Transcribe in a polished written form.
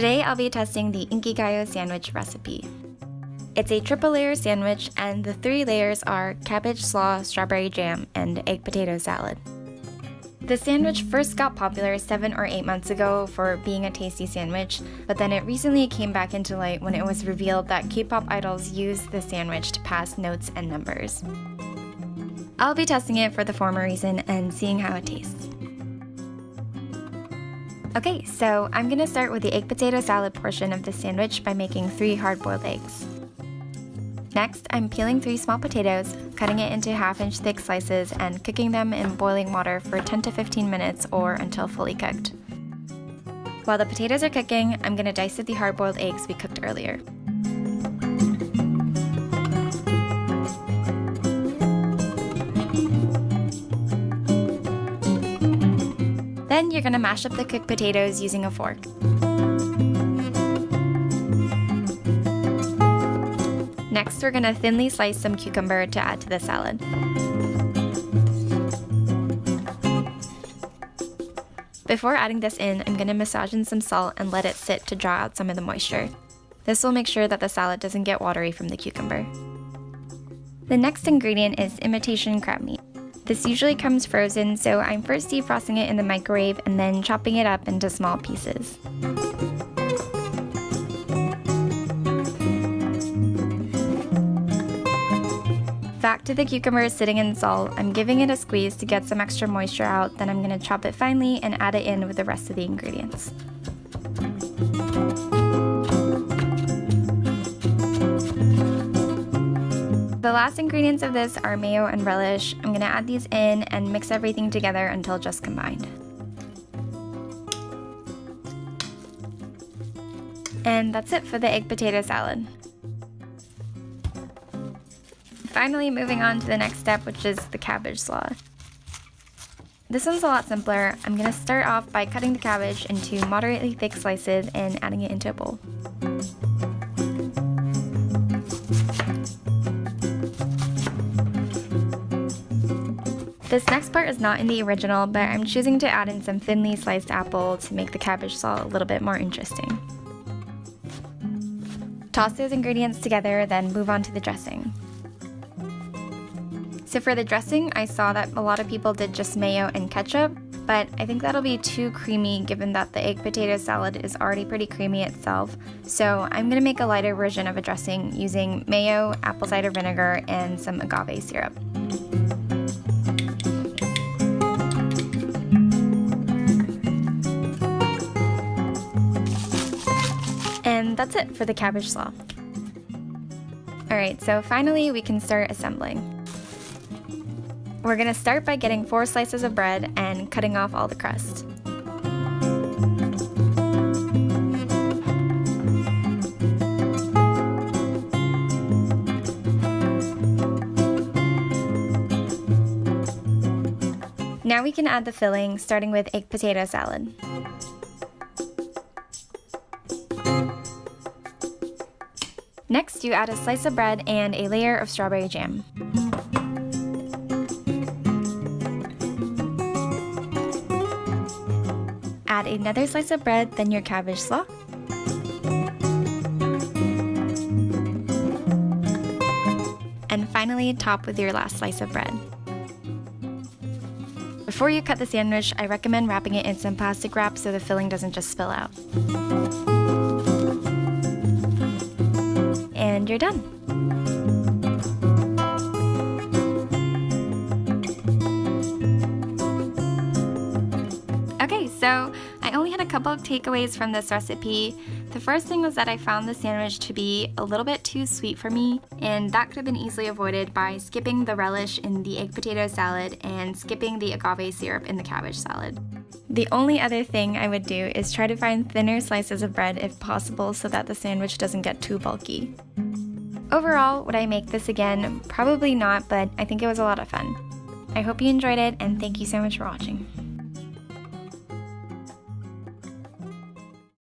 Today I'll be testing the Inkigayo Sandwich recipe. It's a triple layer sandwich and the 3 layers are cabbage, slaw, strawberry jam, and egg potato salad. The sandwich first got popular 7 or 8 months ago for being a tasty sandwich, but then it recently came back into light when it was revealed that K-pop idols use the sandwich to pass notes and numbers. I'll be testing it for the former reason and seeing how it tastes. Okay, so I'm gonna start with the egg potato salad portion of the sandwich by making 3 hard-boiled eggs. Next, I'm peeling 3 small potatoes, cutting it into 1/2-inch thick slices, and cooking them in boiling water for 10 to 15 minutes or until fully cooked. While the potatoes are cooking, I'm gonna dice up the hard-boiled eggs we cooked earlier. Then you're gonna mash up the cooked potatoes using a fork. Next, we're gonna thinly slice some cucumber to add to the salad. Before adding this in, I'm gonna massage in some salt and let it sit to draw out some of the moisture. This will make sure that the salad doesn't get watery from the cucumber. The next ingredient is imitation crab meat. This usually comes frozen, so I'm first defrosting it in the microwave and then chopping it up into small pieces. Back to the cucumbers sitting in salt, I'm giving it a squeeze to get some extra moisture out, then I'm going to chop it finely and add it in with the rest of the ingredients. The last ingredients of this are mayo and relish. I'm going to add these in and mix everything together until just combined. And that's it for the egg potato salad. Finally, moving on to the next step, which is the cabbage slaw. This one's a lot simpler. I'm going to start off by cutting the cabbage into moderately thick slices and adding it into a bowl. This next part is not in the original, but I'm choosing to add in some thinly sliced apple to make the cabbage slaw a little bit more interesting. Toss those ingredients together, then move on to the dressing. So for the dressing, I saw that a lot of people did just mayo and ketchup, but I think that'll be too creamy given that the egg potato salad is already pretty creamy itself. So I'm gonna make a lighter version of a dressing using mayo, apple cider vinegar, and some agave syrup. And that's it for the cabbage slaw. Alright, so finally we can start assembling. We're gonna start by getting 4 slices of bread and cutting off all the crust. Now we can add the filling, starting with egg potato salad. Next, you add a slice of bread and a layer of strawberry jam. Add another slice of bread, then your cabbage slaw. And finally, top with your last slice of bread. Before you cut the sandwich, I recommend wrapping it in some plastic wrap so the filling doesn't just spill out. And you're done. Okay, so I only had a couple of takeaways from this recipe. The first thing was that I found the sandwich to be a little bit too sweet for me, and that could have been easily avoided by skipping the relish in the egg potato salad and skipping the agave syrup in the cabbage salad. The only other thing I would do is try to find thinner slices of bread if possible so that the sandwich doesn't get too bulky. Overall, would I make this again? Probably not, but I think it was a lot of fun. I hope you enjoyed it, and thank you so much for watching.